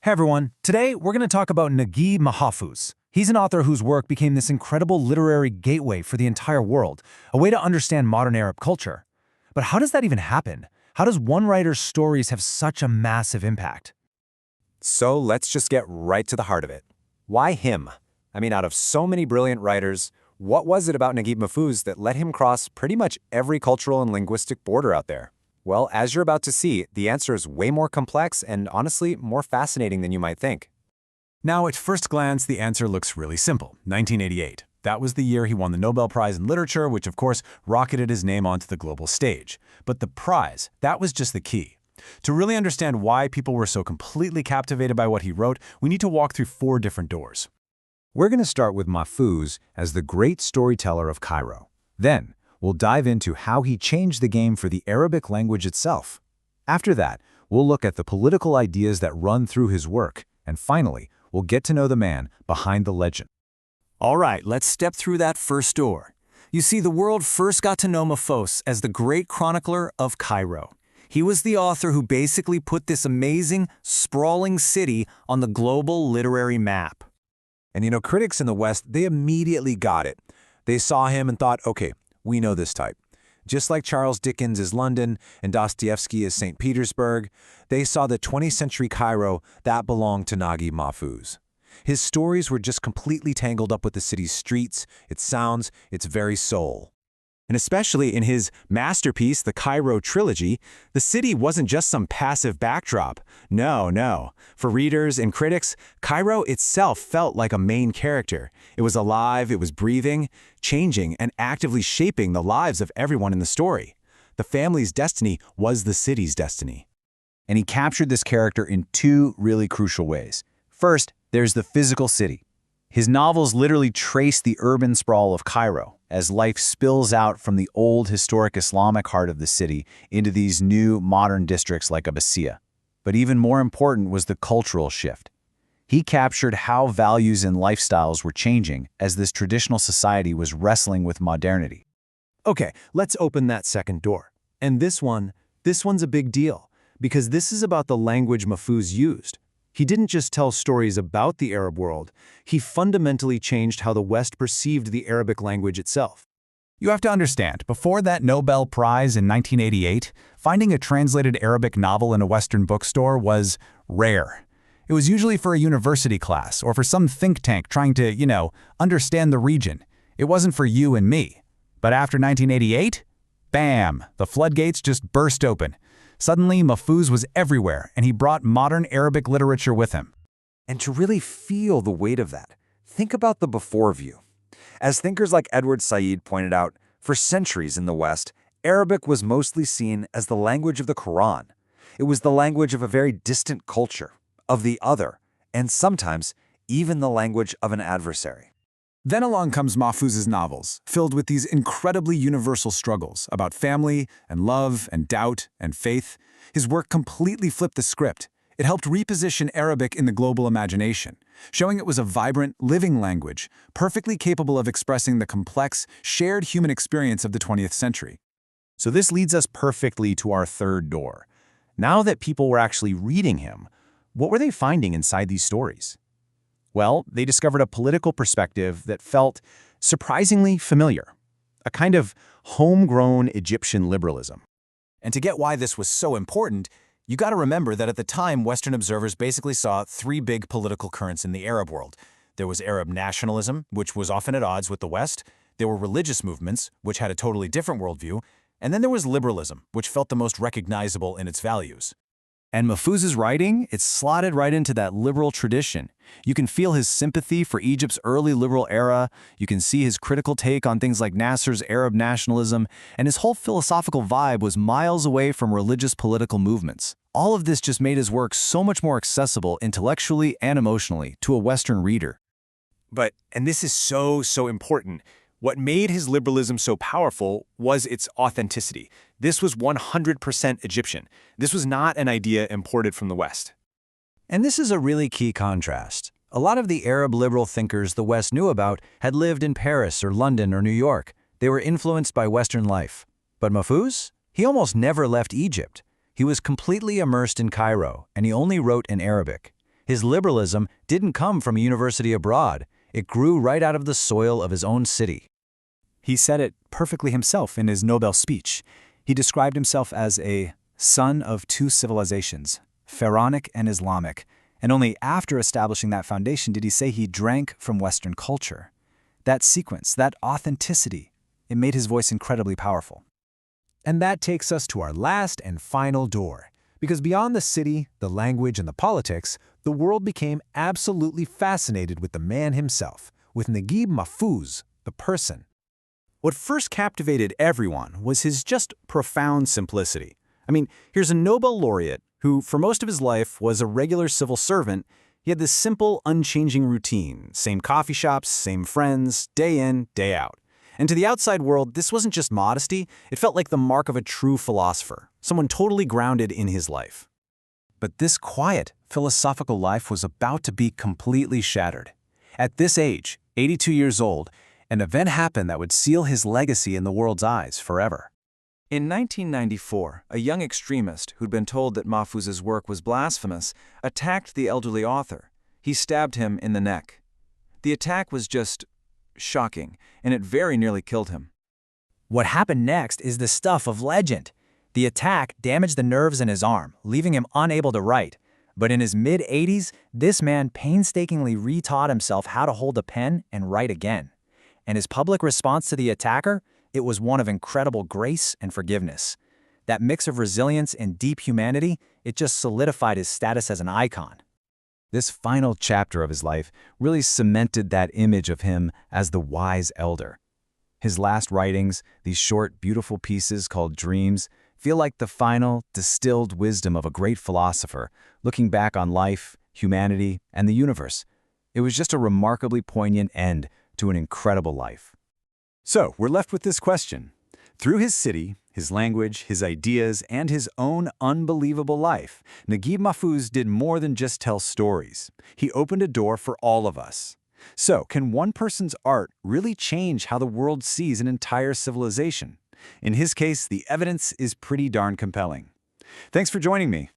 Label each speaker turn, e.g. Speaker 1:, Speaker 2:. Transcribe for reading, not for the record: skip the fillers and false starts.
Speaker 1: Hey everyone, today we're going to talk about Nageeb Mahfouz. He's an author whose work became this incredible literary gateway for the entire world, a way to understand modern Arab culture. But how does that even happen? How does one writer's stories have such a massive impact?
Speaker 2: So let's just get right to the heart of it. Why him? I mean, out of so many brilliant writers, what was it about Nageeb Mahfouz that let him cross pretty much every cultural and linguistic border out there? Well, as you're about to see, the answer is way more complex and honestly more fascinating than you might think.
Speaker 1: Now, at first glance, the answer looks really simple. 1988. That was the year he won the Nobel Prize in Literature, which of course rocketed his name onto the global stage. But the prize, that was just the key. To really understand why people were so completely captivated by what he wrote, we need to walk through 4 different doors.
Speaker 2: We're going to start with Mahfouz as the great storyteller of Cairo. Then, we'll dive into how he changed the game for the Arabic language itself. After that, we'll look at the political ideas that run through his work. And finally, we'll get to know the man behind the legend.
Speaker 3: All right, let's step through that first door. You see, the world first got to know Mahfouz as the great chronicler of Cairo. He was the author who basically put this amazing, sprawling city on the global literary map.
Speaker 2: And critics in the West, they immediately got it. They saw him and thought, okay, we know this type. Just like Charles Dickens is London and Dostoevsky is St. Petersburg, they saw the 20th century Cairo that belonged to Nageeb Mahfouz. His stories were just completely tangled up with the city's streets, its sounds, its very soul. And especially in his masterpiece, the Cairo Trilogy, the city wasn't just some passive backdrop. No. For readers and critics, Cairo itself felt like a main character. It was alive, it was breathing, changing, and actively shaping the lives of everyone in the story. The family's destiny was the city's destiny.
Speaker 4: And he captured this character in 2 really crucial ways. First, there's the physical city. His novels literally trace the urban sprawl of Cairo as life spills out from the old historic Islamic heart of the city into these new modern districts like Abbasiyah. But even more important was the cultural shift. He captured how values and lifestyles were changing as this traditional society was wrestling with modernity.
Speaker 1: Okay, let's open that second door. And this one's a big deal, because this is about the language Mahfouz used. He didn't just tell stories about the Arab world, he fundamentally changed how the West perceived the Arabic language itself.
Speaker 4: You have to understand, before that Nobel Prize in 1988, finding a translated Arabic novel in a Western bookstore was rare. It was usually for a university class or for some think tank trying to, understand the region. It wasn't for you and me. But after 1988, bam, the floodgates just burst open. Suddenly, Mahfouz was everywhere, and he brought modern Arabic literature with him.
Speaker 2: And to really feel the weight of that, think about the before view. As thinkers like Edward Said pointed out, for centuries in the West, Arabic was mostly seen as the language of the Quran. It was the language of a very distant culture, of the other, and sometimes even the language of an adversary.
Speaker 1: Then along comes Mahfouz's novels, filled with these incredibly universal struggles about family and love and doubt and faith. His work completely flipped the script. It helped reposition Arabic in the global imagination, showing it was a vibrant, living language, perfectly capable of expressing the complex, shared human experience of the 20th century.
Speaker 4: So this leads us perfectly to our third door. Now that people were actually reading him, what were they finding inside these stories? Well, they discovered a political perspective that felt surprisingly familiar, a kind of homegrown Egyptian liberalism.
Speaker 3: And to get why this was so important, you got to remember that at the time, Western observers basically saw 3 big political currents in the Arab world. There was Arab nationalism, which was often at odds with the West. There were religious movements, which had a totally different worldview. And then there was liberalism, which felt the most recognizable in its values.
Speaker 1: And Mahfouz's writing, it's slotted right into that liberal tradition. You can feel his sympathy for Egypt's early liberal era, you can see his critical take on things like Nasser's Arab nationalism, and his whole philosophical vibe was miles away from religious political movements. All of this just made his work so much more accessible intellectually and emotionally to a Western reader.
Speaker 2: And this is so important, what made his liberalism so powerful was its authenticity. This was 100% Egyptian. This was not an idea imported from the West.
Speaker 1: And this is a really key contrast. A lot of the Arab liberal thinkers the West knew about had lived in Paris or London or New York. They were influenced by Western life. But Mahfouz? He almost never left Egypt. He was completely immersed in Cairo, and he only wrote in Arabic.
Speaker 4: His liberalism didn't come from a university abroad. It grew right out of the soil of his own city.
Speaker 1: He said it perfectly himself in his Nobel speech. He described himself as a son of two civilizations, Pharaonic and Islamic, and only after establishing that foundation did he say he drank from Western culture. That sequence, that authenticity, it made his voice incredibly powerful.
Speaker 2: And that takes us to our last and final door. Because beyond the city, the language, and the politics, the world became absolutely fascinated with the man himself, with Nageeb Mahfouz, the person.
Speaker 3: What first captivated everyone was his just profound simplicity. I mean, here's a Nobel laureate who, for most of his life, was a regular civil servant. He had this simple, unchanging routine, same coffee shops, same friends, day in, day out. And to the outside world, this wasn't just modesty, it felt like the mark of a true philosopher, someone totally grounded in his life.
Speaker 1: But this quiet, philosophical life was about to be completely shattered. At this age, 82 years old, an event happened that would seal his legacy in the world's eyes forever.
Speaker 5: In 1994, a young extremist who'd been told that Mahfouz's work was blasphemous attacked the elderly author. He stabbed him in the neck. The attack was just shocking, and it very nearly killed him.
Speaker 6: What happened next is the stuff of legend. The attack damaged the nerves in his arm, leaving him unable to write. But in his mid-80s, this man painstakingly retaught himself how to hold a pen and write again. And his public response to the attacker? It was one of incredible grace and forgiveness. That mix of resilience and deep humanity, it just solidified his status as an icon.
Speaker 4: This final chapter of his life really cemented that image of him as the wise elder. His last writings, these short, beautiful pieces called Dreams, feel like the final, distilled wisdom of a great philosopher, looking back on life, humanity, and the universe. It was just a remarkably poignant end to an incredible life.
Speaker 1: So, we're left with this question. Through his city, his language, his ideas, and his own unbelievable life, Nageeb Mahfouz did more than just tell stories. He opened a door for all of us. So, can one person's art really change how the world sees an entire civilization? In his case, the evidence is pretty darn compelling. Thanks for joining me.